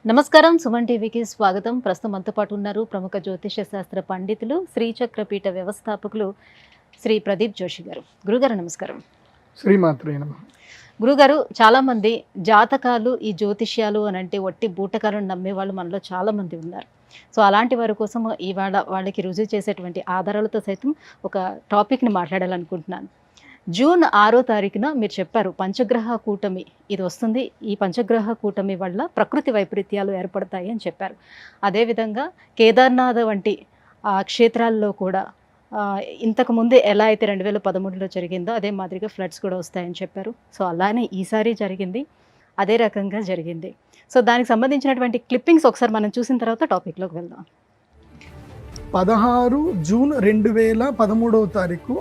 నమస్కారం, సుమన్ టీవీకి స్వాగతం. ప్రస్తుతం మనతో పాటు ఉన్నారు ప్రముఖ జ్యోతిష శాస్త్ర పండితులు, శ్రీచక్రపీఠ వ్యవస్థాపకులు శ్రీ ప్రదీప్ జోషి గారు. గురుగారు నమస్కారం. శ్రీమాత్రే నమః. గురుగారు, చాలామంది జాతకాలు, ఈ జ్యోతిష్యాలు అని అంటే వట్టి బూటకాలను నమ్మే వాళ్ళు మనలో చాలామంది ఉన్నారు. సో అలాంటి వారి కోసం ఇవాళ వాళ్ళకి రుజువు చేసేటువంటి ఆధారాలతో సైతం ఒక టాపిక్ని మాట్లాడాలనుకుంటున్నాను. జూన్ 6వ తారీఖున మీరు చెప్పారు పంచగ్రహ కూటమి ఇది వస్తుంది. ఈ పంచగ్రహ కూటమి వల్ల ప్రకృతి వైపరీత్యాలు ఏర్పడతాయి అని చెప్పారు. అదేవిధంగా కేదార్నాథ్ వంటి క్షేత్రాల్లో కూడా ఇంతకుముందే ఎలా అయితే 2013లో జరిగిందో అదే మాదిరిగా ఫ్లడ్స్ కూడా వస్తాయని చెప్పారు. సో అలానే ఈసారి జరిగింది, అదే రకంగా జరిగింది. సో దానికి సంబంధించినటువంటి క్లిప్పింగ్స్ ఒకసారి మనం చూసిన తర్వాత టాపిక్లోకి వెళ్దాం. 16 జూన్ 2013వ తారీఖు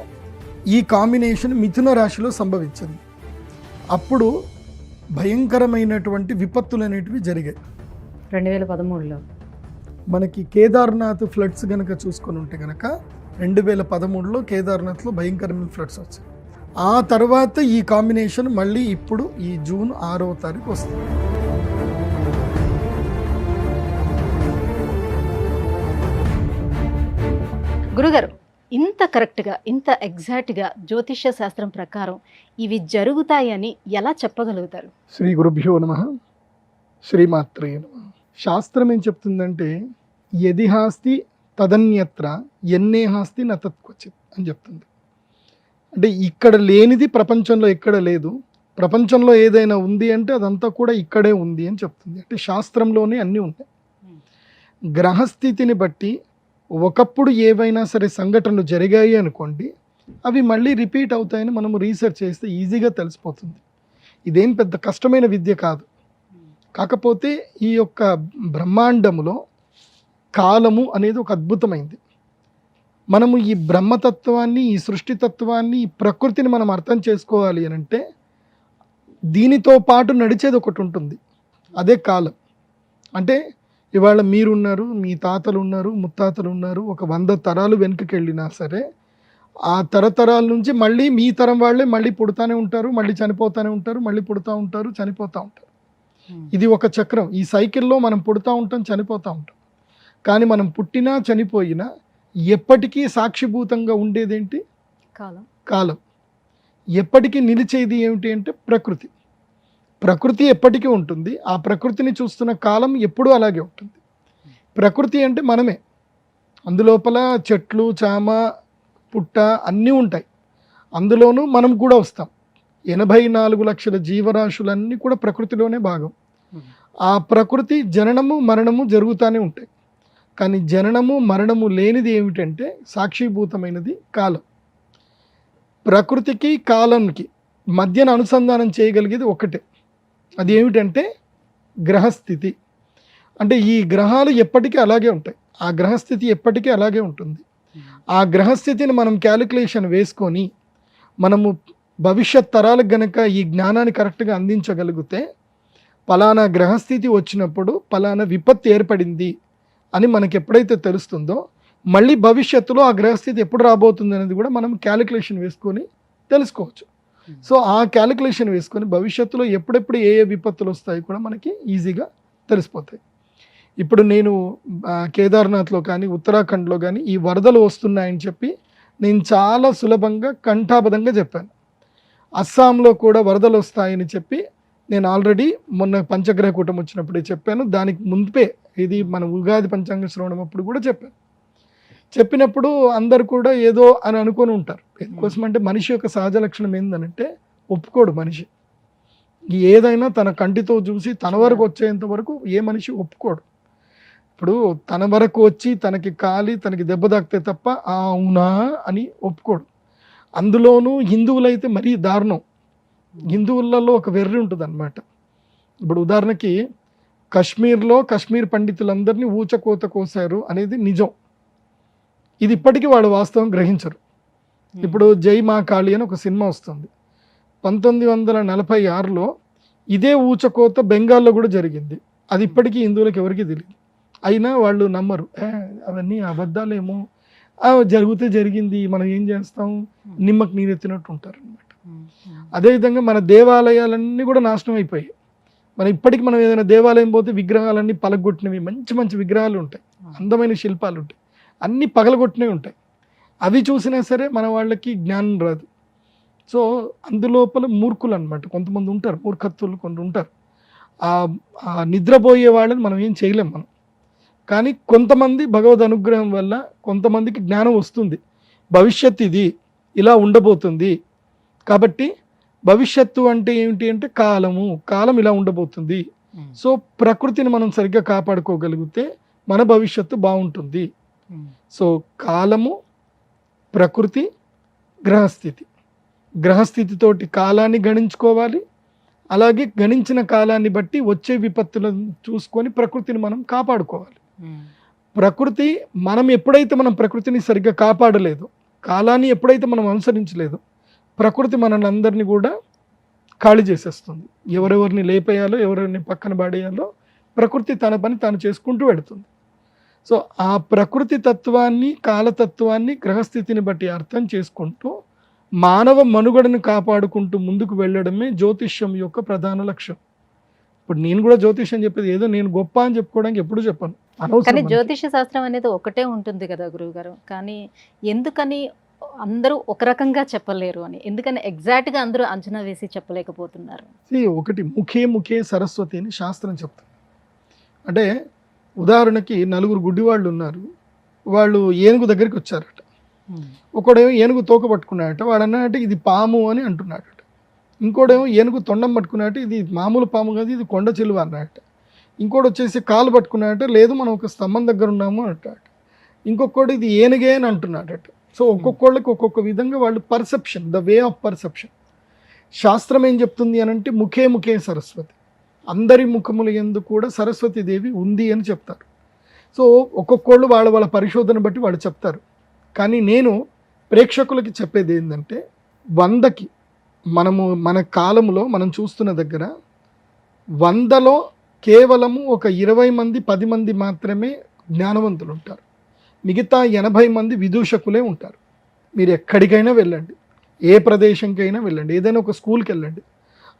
ఈ కాంబినేషన్ మిథున రాశిలో సంభవించింది. అప్పుడు భయంకరమైనటువంటి విపత్తులు అనేటివి జరిగాయి. 2013లో మనకి కేదార్నాథ్ ఫ్లడ్స్ కనుక చూసుకొని ఉంటే కనుక 2013లో కేదార్నాథ్లో భయంకరమైన ఫ్లడ్స్ వచ్చాయి. ఆ తర్వాత ఈ కాంబినేషన్ మళ్ళీ ఇప్పుడు ఈ జూన్ 6వ తారీఖు వస్తుంది. గురుగారు, ఇంత కరెక్ట్గా, ఇంత ఎగ్జాక్ట్గా జ్యోతిష్య శాస్త్రం ప్రకారం ఇవి జరుగుతాయని ఎలా చెప్పగలుగుతారు? శ్రీ గురుభ్యో నమః. శ్రీమాత్రే నమః. శాస్త్రం ఏం చెప్తుందంటే యదిహాస్తి తదన్యత్ర ఎన్నేహాస్తి న తత్క్వచిత్ అని చెప్తుంది. అంటే ఇక్కడ లేనిది ప్రపంచంలో ఎక్కడ లేదు, ప్రపంచంలో ఏదైనా ఉంది అంటే అదంతా కూడా ఇక్కడే ఉంది అని చెప్తుంది. అంటే శాస్త్రంలోనే అన్నీ ఉంటాయి. గ్రహస్థితిని బట్టి ఒకప్పుడు ఏవైనా సరే సంఘటనలు జరిగాయి అనుకోండి, అవి మళ్ళీ రిపీట్ అవుతాయని మనము రీసెర్చ్ చేస్తే ఈజీగా తెలిసిపోతుంది. ఇదేం పెద్ద కష్టమైన విద్య కాదు. కాకపోతే ఈ యొక్క బ్రహ్మాండములో కాలము అనేది ఒక అద్భుతమైంది. మనము ఈ బ్రహ్మతత్వాన్ని, ఈ సృష్టితత్వాన్ని, ఈ ప్రకృతిని మనం అర్థం చేసుకోవాలి అని అంటే దీనితో పాటు నడిచేది ఒకటి ఉంటుంది, అదే కాలం. అంటే ఇవాళ మీరున్నారు, మీ తాతలు ఉన్నారు, ముత్తాతలు ఉన్నారు, ఒక 100 తరాలు వెనుకకి వెళ్ళినా సరే ఆ తరతరాల నుంచి మళ్ళీ మీ తరం వాళ్ళే మళ్ళీ పుడతానే ఉంటారు, మళ్ళీ చనిపోతూనే ఉంటారు, మళ్ళీ పుడతా ఉంటారు, చనిపోతూ ఉంటారు. ఇది ఒక చక్రం. ఈ సైకిల్లో మనం పుడతా ఉంటాం, చనిపోతూ ఉంటాం. కానీ మనం పుట్టినా చనిపోయినా ఎప్పటికీ సాక్షిభూతంగా ఉండేదేంటి? కాలం. ఎప్పటికీ నిలిచేది ఏమిటి అంటే ప్రకృతి. ప్రకృతి ఎప్పటికీ ఉంటుంది. ఆ ప్రకృతిని చూస్తున్న కాలం ఎప్పుడూ అలాగే ఉంటుంది. ప్రకృతి అంటే మనమే. అందులోపల చెట్లు, చామ, పుట్ట అన్నీ ఉంటాయి. అందులోనూ మనం కూడా వస్తాం. 84 లక్షల జీవరాశులన్నీ కూడా ప్రకృతిలోనే భాగం. ఆ ప్రకృతి జననము మరణము జరుగుతూనే ఉంటాయి. కానీ జననము మరణము లేనిది ఏమిటంటే సాక్షిభూతమైనది కాలం. ప్రకృతికి కాలంకి మధ్యన అనుసంధానం చేయగలిగేది ఒకటే, అది ఏమిటంటే గ్రహస్థితి. అంటే ఈ గ్రహాలు ఎప్పటికీ అలాగే ఉంటాయి, ఆ గ్రహస్థితి ఎప్పటికీ అలాగే ఉంటుంది. ఆ గ్రహస్థితిని మనం క్యాలిక్యులేషన్ వేసుకొని మనము భవిష్యత్ తరాలకు గనక ఈ జ్ఞానాన్ని కరెక్ట్గా అందించగలిగితే పలానా గ్రహస్థితి వచ్చినప్పుడు పలానా విపత్తు ఏర్పడింది అని మనకి ఎప్పుడైతే తెలుస్తుందో మళ్ళీ భవిష్యత్తులో ఆ గ్రహస్థితి ఎప్పుడు రాబోతుంది అనేది కూడా మనం క్యాలిక్యులేషన్ వేసుకొని తెలుసుకోవచ్చు. సో ఆ క్యాలిక్యులేషన్ వేసుకొని భవిష్యత్తులో ఎప్పుడెప్పుడు ఏ ఏ విపత్తులు వస్తాయి కూడా మనకి ఈజీగా తెలిసిపోతాయి. ఇప్పుడు నేను కేదార్నాథ్లో కానీ ఉత్తరాఖండ్లో కానీ ఈ వరదలు వస్తున్నాయని చెప్పి నేను చాలా సులభంగా కంఠాబద్ధంగా చెప్పాను. అస్సాంలో కూడా వరదలు వస్తాయని చెప్పి నేను ఆల్రెడీ మొన్న పంచగ్రహ కూటమి వచ్చినప్పుడే చెప్పాను. దానికి ముందే ఇది మన ఉగాది పంచాంగ శ్రవణం అప్పుడు కూడా చెప్పాను. చెప్పినప్పుడు అందరు కూడా ఏదో అని అనుకొని ఉంటారు. ఎందుకోసం అంటే మనిషి యొక్క సహజ లక్షణం ఏంటంటే ఒప్పుకోడు మనిషి. ఏదైనా తన కంటితో చూసి తన వరకు వచ్చేంత వరకు ఏ మనిషి ఒప్పుకోడు. ఇప్పుడు తన వరకు వచ్చి తనకి కాలి తనకి దెబ్బ తాకితే తప్ప అవునా అని ఒప్పుకోడు. అందులోనూ హిందువులైతే మరీ దారుణం. హిందువులలో ఒక వెర్రి ఉంటుంది అన్నమాట. ఇప్పుడు ఉదాహరణకి కాశ్మీర్లో కాశ్మీర్ పండితులందరినీ ఊచకోత కోసారు అనేది నిజం. ఇది ఇప్పటికీ వాళ్ళు వాస్తవం గ్రహించరు. ఇప్పుడు జై మా కాళీ అని ఒక సినిమా వస్తుంది. 1946లో ఇదే ఊచకోత బెంగాల్లో కూడా జరిగింది. అది ఇప్పటికీ హిందువులకు ఎవరికీ తెలియదు. అయినా వాళ్ళు నమ్మరు. అవన్నీ అబద్ధాలేమో, జరిగితే జరిగింది, మనం ఏం చేస్తాం, నిమ్మకు నీరెత్తినట్టు ఉంటారు అనమాట. అదేవిధంగా మన దేవాలయాలన్నీ కూడా నాశనం అయిపోయాయి. మనం ఇప్పటికి మనం ఏదైనా దేవాలయం పోతే విగ్రహాలన్నీ పలగొట్టినవి మంచి మంచి విగ్రహాలు ఉంటాయి, అందమైన శిల్పాలు ఉంటాయి, అన్నీ పగలగొట్టినవి ఉంటాయి. అవి చూసినా సరే మన వాళ్ళకి జ్ఞానం రాదు. సో అందులోపల మూర్ఖులు అనమాట కొంతమంది ఉంటారు, మూర్ఖత్వులు కొంత ఉంటారు. ఆ నిద్రపోయే వాళ్ళని మనం ఏం చేయలేం మనం. కానీ కొంతమంది భగవద్ అనుగ్రహం వల్ల కొంతమందికి జ్ఞానం వస్తుంది. భవిష్యత్తు ఇది ఇలా ఉండబోతుంది, కాబట్టి భవిష్యత్తు అంటే ఏమిటి అంటే కాలం ఇలా ఉండబోతుంది. సో ప్రకృతిని మనం సరిగ్గా కాపాడుకోగలిగితే మన భవిష్యత్తు బాగుంటుంది. సో కాలము, ప్రకృతి, గ్రహస్థితితోటి కాలాన్ని గణించుకోవాలి. అలాగే గణించిన కాలాన్ని బట్టి వచ్చే విపత్తులను చూసుకొని ప్రకృతిని మనం కాపాడుకోవాలి. ప్రకృతి మనం ఎప్పుడైతే మనం ప్రకృతిని సరిగ్గా కాపాడలేదు, కాలాన్ని ఎప్పుడైతే మనం అనుసరించలేదు, ప్రకృతి మనల్ని అందరినీ కూడా ఖాళీ చేసేస్తుంది. ఎవరెవరిని లేపేయాలో ఎవరెవరిని పక్కన పడేయాలో ప్రకృతి తన పని తాను చేసుకుంటూ వెళుతుంది. సో ఆ ప్రకృతి తత్వాన్ని, కాలతత్వాన్ని, గ్రహస్థితిని బట్టి అర్థం చేసుకుంటూ మానవ మనుగడను కాపాడుకుంటూ ముందుకు వెళ్ళడమే జ్యోతిష్యం యొక్క ప్రధాన లక్ష్యం. ఇప్పుడు నేను కూడా జ్యోతిష్యం చెప్పేది ఏదో నేను గొప్ప అని చెప్పుకోవడానికి ఎప్పుడు చెప్పను. కానీ జ్యోతిష శాస్త్రం అనేది ఒకటే ఉంటుంది కదా గురువుగారు, కానీ ఎందుకని అందరూ ఒక రకంగా చెప్పలేరు అని, ఎందుకని ఎగ్జాక్ట్గా అందరూ అంచనా వేసి చెప్పలేకపోతున్నారు? ఒకటి ముఖే సరస్వతి అని శాస్త్రం చెప్తుంది. అంటే ఉదాహరణకి నలుగురు గుడ్డివాళ్ళు ఉన్నారు, వాళ్ళు ఏనుగు దగ్గరికి వచ్చారట. ఒకడేమో ఏనుగు తోక పట్టుకున్నాడట, వాడు అన్నాడట ఇది పాము అని అంటున్నాడట. ఇంకోడేమో ఏనుగు తొండం పట్టుకున్నాడట, ఇది మామూలు పాము కాదు ఇది కొండ చెలువ అన్నాడట. ఇంకోటి వచ్చేసి కాలు పట్టుకున్నాడట, లేదు మనం ఒక స్తంభం దగ్గర ఉన్నాము అంటాడట. ఇంకొకటి ఇది ఏనుగే అని అంటున్నాడట. సో ఒక్కొక్కళ్ళకి ఒక్కొక్క విధంగా వాళ్ళు perception, the way of perception. శాస్త్రం ఏం చెప్తుంది అని అంటే ముఖే సరస్వతి, అందరి ముఖముల యందు కూడా సరస్వతి దేవి ఉంది అని చెప్తారు. సో ఒక్కొక్కళ్ళు వాళ్ళ పరిశోధన బట్టి వాళ్ళు చెప్తారు. కానీ నేను ప్రేక్షకులకి చెప్పేది ఏంటంటే 100కి మన కాలంలో మనం చూస్తున్న దగ్గర 100లో కేవలము ఒక 20 మంది 10 మంది మాత్రమే జ్ఞానవంతులు ఉంటారు. మిగతా 80 మంది విదూషకులే ఉంటారు. మీరు ఎక్కడికైనా వెళ్ళండి, ఏ ప్రదేశంకైనా వెళ్ళండి, ఏదైనా ఒక స్కూల్కి వెళ్ళండి,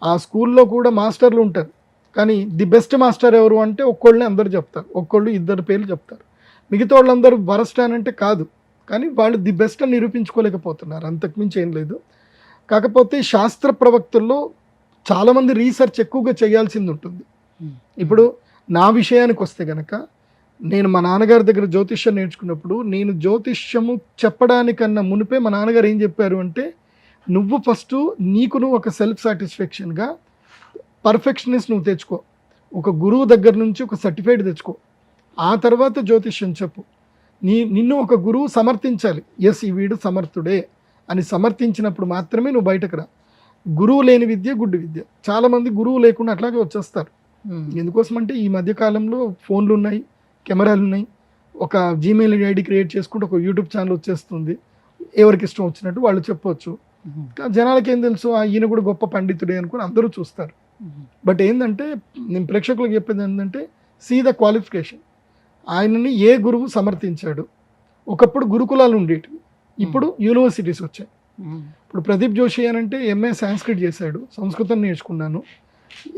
ఆ స్కూల్లో కూడా మాస్టర్లు ఉంటారు. కానీ ది బెస్ట్ మాస్టర్ ఎవరు అంటే ఒక్కళ్ళని అందరు చెప్తారు, ఒక్కళ్ళు ఇద్దరు పేర్లు చెప్తారు. మిగతా వాళ్ళందరూ వరస్ట్ అని అంటే కాదు, కానీ వాళ్ళు ది బెస్ట్ అని నిరూపించుకోలేకపోతున్నారు, అంతకుమించి ఏం లేదు. కాకపోతే శాస్త్ర ప్రవక్తల్లో చాలామంది రీసెర్చ్ ఎక్కువగా చేయాల్సింది ఉంటుంది. ఇప్పుడు నా విషయానికి వస్తే గనక, నేను మా నాన్నగారి దగ్గర జ్యోతిష్యం నేర్చుకున్నప్పుడు నేను జ్యోతిష్యము చెప్పడానికన్నా మునిపే మా నాన్నగారు ఏం చెప్పారు అంటే, నువ్వు ఫస్ట్ నువ్వు ఒక సెల్ఫ్ సాటిస్ఫాక్షన్గా పర్ఫెక్షనిస్ట్ నువ్వు తెచ్చుకో, ఒక గురువు దగ్గర నుంచి ఒక సర్టిఫైడ్ తెచ్చుకో, ఆ తర్వాత జ్యోతిష్యం చెప్పు. నిన్ను ఒక గురువు సమర్థించాలి, ఎస్ ఈ వీడు సమర్థుడే అని సమర్థించినప్పుడు మాత్రమే నువ్వు బయటకు రా. గురువు లేని విద్య గుడ్డి విద్య. చాలామంది గురువు లేకుండా అట్లాగే వచ్చేస్తారు. ఎందుకోసం అంటే ఈ మధ్యకాలంలో ఫోన్లు ఉన్నాయి, కెమెరాలు ఉన్నాయి, ఒక జీమెయిల్ ఐడి క్రియేట్ చేసుకుంటే ఒక యూట్యూబ్ ఛానల్ వచ్చేస్తుంది, ఎవరికి ఇష్టం వచ్చినట్టు వాళ్ళు చెప్పవచ్చు. జనాలకి ఏం తెలుసు, ఈయన కూడా గొప్ప పండితుడే అనుకుని అందరూ చూస్తారు. బట్ ఏంటంటే నేను ప్రేక్షకులకు చెప్పేది ఏంటంటే, సీ ద క్వాలిఫికేషన్. ఆయనని ఏ గురువు సమర్థించాడు. ఒకప్పుడు గురుకులాలు ఉండేటివి, ఇప్పుడు యూనివర్సిటీస్ వచ్చాయి. ఇప్పుడు ప్రదీప్ జోషి అని అంటే ఎంఏ సాంస్క్రిట్ చేశాడు, సంస్కృతం నేర్చుకున్నాను,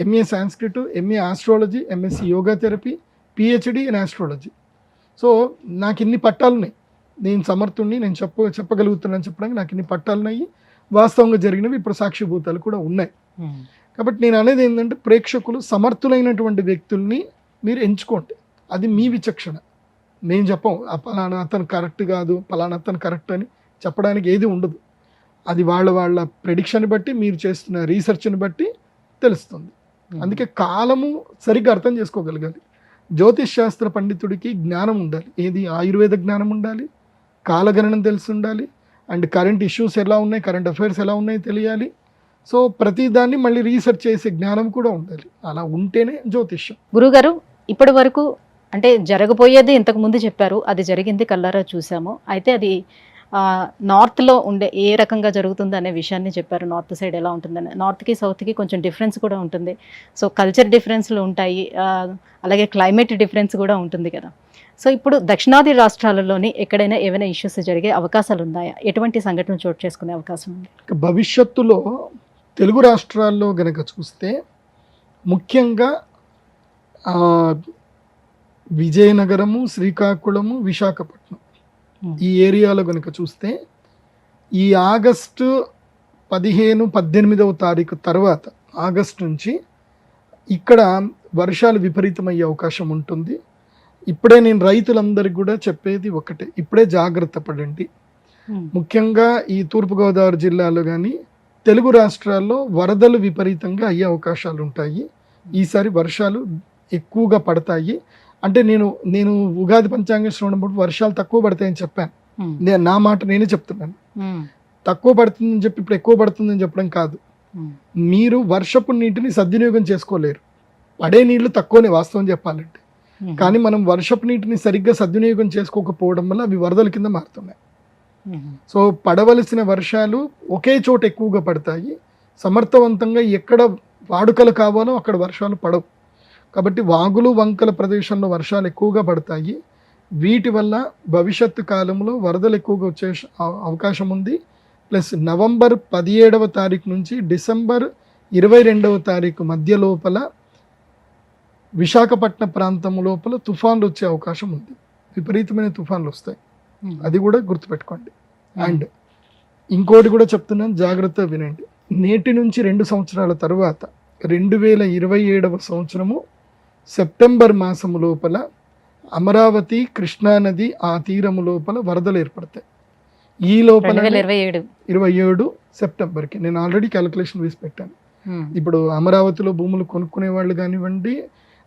MA Sanskrit, MA astrology, MSc yoga therapy, PhD in astrology. So నాకు ఇన్ని పట్టాలున్నాయి, నేను సమర్థుణ్ణి, నేను చెప్పగలుగుతున్నాను చెప్పడానికి నాకు ఇన్ని పట్టాలున్నాయి. వాస్తవంగా జరిగినవి ఇప్పుడు సాక్షిభూతాలు కూడా ఉన్నాయి. కాబట్టి నేను అనేది ఏంటంటే, ప్రేక్షకులు సమర్థులైనటువంటి వ్యక్తుల్ని మీరు ఎంచుకోండి, అది మీ విచక్షణ. నేను చెప్పం పలానా అతను కరెక్ట్ కాదు, పలానా అతను కరెక్ట్ అని చెప్పడానికి ఏది ఉండదు. అది వాళ్ళ ప్రెడిక్షన్ బట్టి, మీరు చేస్తున్న రీసెర్చ్ని బట్టి తెలుస్తుంది. అందుకే కాలము సరిగ్గా అర్థం చేసుకోగలగాలి. జ్యోతిష్ శాస్త్ర పండితుడికి జ్ఞానం ఉండాలి, ఏది ఆయుర్వేద జ్ఞానం ఉండాలి, కాలగణనం తెలిసి ఉండాలి, అండ్ కరెంట్ ఇష్యూస్ ఎలా ఉన్నాయి, కరెంట్ అఫైర్స్ ఎలా ఉన్నాయి తెలియాలి. సో ప్రతిదాన్ని మళ్ళీ రీసెర్చ్ చేసే జ్ఞానం కూడా ఉండాలి. అలా ఉంటేనే జ్యోతిష్యం. గురుగారు, ఇప్పటి వరకు అంటే జరగబోయేది ఇంతకు ముందు చెప్పారు, అది జరిగింది, కల్లారా చూసాము. అయితే అది నార్త్లో ఉండే ఏ రకంగా జరుగుతుంది అనే విషయాన్ని చెప్పారు, నార్త్ సైడ్ ఎలా ఉంటుందని. నార్త్కి సౌత్కి కొంచెం డిఫరెన్స్ కూడా ఉంటుంది. సో కల్చర్ డిఫరెన్స్లు ఉంటాయి, అలాగే క్లైమేట్ డిఫరెన్స్ కూడా ఉంటుంది కదా. సో ఇప్పుడు దక్షిణాది రాష్ట్రాలలోని ఎక్కడైనా ఏమైనా ఇష్యూస్ జరిగే అవకాశాలు ఉన్నాయా? ఎటువంటి సంఘటనలు చోటు చేసుకునే అవకాశం ఉంది? భవిష్యత్తులో తెలుగు రాష్ట్రాల్లో గనక చూస్తే ముఖ్యంగా ఆ, విజయనగరము, శ్రీకాకుళము, విశాఖపట్నం ఈ ఏరియాలో కనుక చూస్తే ఈ ఆగస్టు 15-18 తారీఖు తర్వాత ఆగస్టు నుంచి ఇక్కడ వర్షాలు విపరీతమయ్యే అవకాశం ఉంటుంది. ఇప్పుడే నేను రైతులందరికీ కూడా చెప్పేది ఒకటే, ఇప్పుడే జాగ్రత్త పడండి. ముఖ్యంగా ఈ తూర్పుగోదావరి జిల్లాలో కానీ తెలుగు రాష్ట్రాల్లో వరదలు విపరీతంగా అయ్యే అవకాశాలు ఉంటాయి. ఈసారి వర్షాలు ఎక్కువగా పడతాయి. అంటే నేను ఉగాది పంచాంగ శ్రవణప్పుడు వర్షాలు తక్కువ పడతాయని చెప్పాను. నా మాట నేనే చెప్తున్నాను. తక్కువ పడుతుందని చెప్పి ఇప్పుడు ఎక్కువ పడుతుందని చెప్పడం కాదు. మీరు వర్షపు నీటిని సద్వినియోగం చేసుకోలేరు. పడే నీళ్లు తక్కువనే వాస్తవం చెప్పాలంటే. కానీ మనం వర్షపు నీటిని సరిగ్గా సద్వినియోగం చేసుకోకపోవడం వల్ల అవి వరదల కింద మారుతున్నాయి. సో పడవలసిన వర్షాలు ఒకే చోట ఎక్కువగా పడతాయి. సమర్థవంతంగా ఎక్కడ వాడుకలు కావాలో అక్కడ వర్షాలు పడవు. కాబట్టి వాగులు వంకల ప్రదేశంలో వర్షాలు ఎక్కువగా పడతాయి. వీటి వల్ల భవిష్యత్తు కాలంలో వరదలు ఎక్కువగా వచ్చే అవకాశం ఉంది. ప్లస్ నవంబర్ 17వ తారీఖు నుంచి డిసెంబర్ 22వ తారీఖు మధ్య లోపల విశాఖపట్నం ప్రాంతం లోపల తుఫాన్లు వచ్చే అవకాశం ఉంది. విపరీతమైన తుఫాన్లు వస్తాయి. అది కూడా గుర్తుపెట్టుకోండి. అండ్ ఇంకోటి కూడా చెప్తున్నాను, జాగ్రత్త వినండి. నేటి నుంచి 2 సంవత్సరాల తర్వాత 2027వ సంవత్సరము సెప్టెంబర్ మాసము లోపల అమరావతి, కృష్ణానది ఆ తీరము లోపల వరదలు ఏర్పడతాయి. ఈ లోపల 27 సెప్టెంబర్కి నేను ఆల్రెడీ క్యాలిక్యులేషన్ వేసి పెట్టాను. ఇప్పుడు అమరావతిలో భూములు కొనుక్కునే వాళ్ళు కానివ్వండి,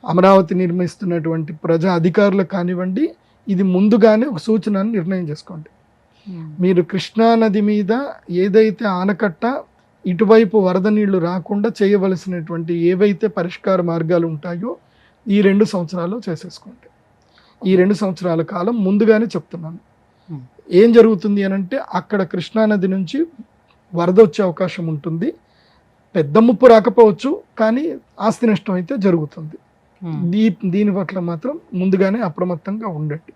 అమరావతి నిర్మిస్తున్నటువంటి ప్రజా అధికారులు కానివ్వండి, ఇది ముందుగానే ఒక సూచనను నిర్ణయం చేసుకోండి. మీరు కృష్ణానది మీద ఏదైతే ఆనకట్ట ఇటువైపు వరద నీళ్లు రాకుండా చేయవలసినటువంటి ఏవైతే పరిష్కార మార్గాలు ఉంటాయో ఈ 2 సంవత్సరాలు చేసేసుకోండి. ఈ 2 సంవత్సరాల కాలం ముందుగానే చెప్తున్నాను. ఏం జరుగుతుంది అని అంటే అక్కడ కృష్ణానది నుంచి వరద వచ్చే అవకాశం ఉంటుంది. పెద్ద ముప్పు రాకపోవచ్చు, కానీ ఆస్తి నష్టం అయితే జరుగుతుంది. దీని పట్ల మాత్రం ముందుగానే అప్రమత్తంగా ఉండండి.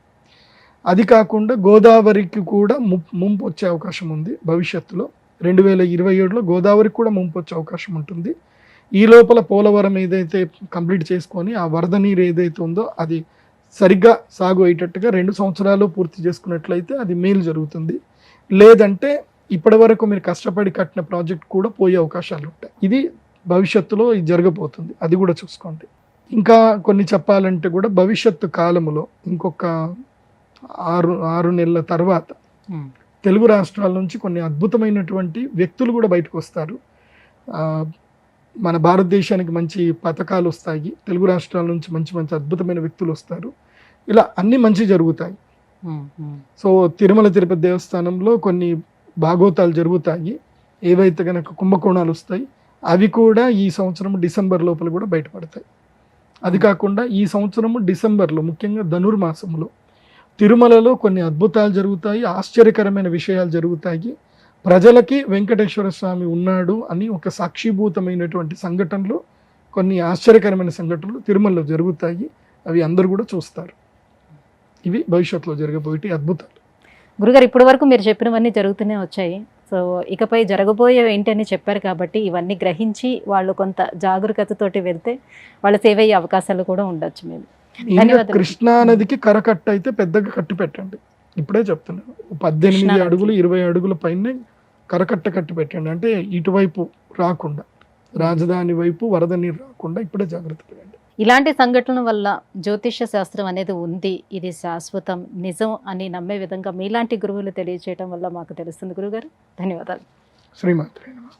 అది కాకుండా గోదావరికి కూడా ముంపు వచ్చే అవకాశం ఉంది. భవిష్యత్తులో 2027లో గోదావరికి కూడా ముంపు వచ్చే అవకాశం ఉంటుంది. ఈ లోపల పోలవరం ఏదైతే కంప్లీట్ చేసుకొని ఆ వరద నీరు ఏదైతే ఉందో అది సరిగ్గా సాగు అయ్యేటట్టుగా 2 సంవత్సరాలు పూర్తి చేసుకున్నట్లయితే అది మేలు జరుగుతుంది. లేదంటే ఇప్పటి వరకు మీరు కష్టపడి కట్టిన ప్రాజెక్ట్ కూడా పోయే అవకాశాలు ఉంటాయి. ఇది భవిష్యత్తులో ఇది జరగబోతుంది, అది కూడా చూసుకోండి. ఇంకా కొన్ని చెప్పాలంటే కూడా భవిష్యత్తు కాలంలో ఇంకొక 6 నెలల తర్వాత తెలుగు రాష్ట్రాల నుంచి కొన్ని అద్భుతమైనటువంటి వ్యక్తులు కూడా బయటకు వస్తారు. మన భారతదేశానికి మంచి పథకాలు వస్తాయి. తెలుగు రాష్ట్రాల నుంచి మంచి మంచి అద్భుతమైన వ్యక్తులు వస్తారు. ఇలా అన్ని మంచి జరుగుతాయి. సో తిరుమల తిరుపతి దేవస్థానంలో కొన్ని భాగోతాలు జరుగుతాయి. ఏవైతే కనుక కుంభకోణాలు వస్తాయి అవి కూడా ఈ సంవత్సరం డిసెంబర్ లోపల కూడా బయటపడతాయి. అది కాకుండా ఈ సంవత్సరము డిసెంబర్లో ముఖ్యంగా ధనుర్మాసంలో తిరుమలలో కొన్ని అద్భుతాలు జరుగుతాయి, ఆశ్చర్యకరమైన విషయాలు జరుగుతాయి. ప్రజలకి వెంకటేశ్వర స్వామి ఉన్నాడు అని ఒక సాక్షిభూతమైనటువంటి సంఘటనలు, కొన్ని ఆశ్చర్యకరమైన సంఘటనలు తిరుమలలో జరుగుతాయి. అవి అందరూ కూడా చూస్తారు. ఇవి భవిష్యత్తులో జరగబోయే అద్భుతాలు. గురుగారు, ఇప్పటి వరకు మీరు చెప్పినవన్నీ జరుగుతూనే వచ్చాయి. సో ఇకపై జరగబోయే ఏంటని చెప్పారు కాబట్టి ఇవన్నీ గ్రహించి వాళ్ళు కొంత జాగరూకతతోటి వెళ్తే వాళ్ళ సేవ అయ్యే అవకాశాలు కూడా ఉండొచ్చు. మేము కృష్ణా నదికి కరకట్ట అయితే పెద్దగా కట్టి పెట్టండి. ఇప్పుడే చెప్తున్నాను, 18 అడుగులు 20 అడుగుల పైన కరకట్ట కట్టి పెట్టండి. అంటే ఇటువైపు రాకుండా, రాజధాని వైపు వరద నీరు రాకుండా ఇప్పుడే జాగ్రత్త పడండి. ఇలాంటి సంఘటనల వల్ల జ్యోతిష్య శాస్త్రం అనేది ఉంది, ఇది శాశ్వతం, నిజం అని నమ్మే విధంగా మీలాంటి గురువులు తెలియజేయడం వల్ల మాకు తెలుస్తుంది. గురుగారు, ధన్యవాదాలు. శ్రీమాత్రే నమః.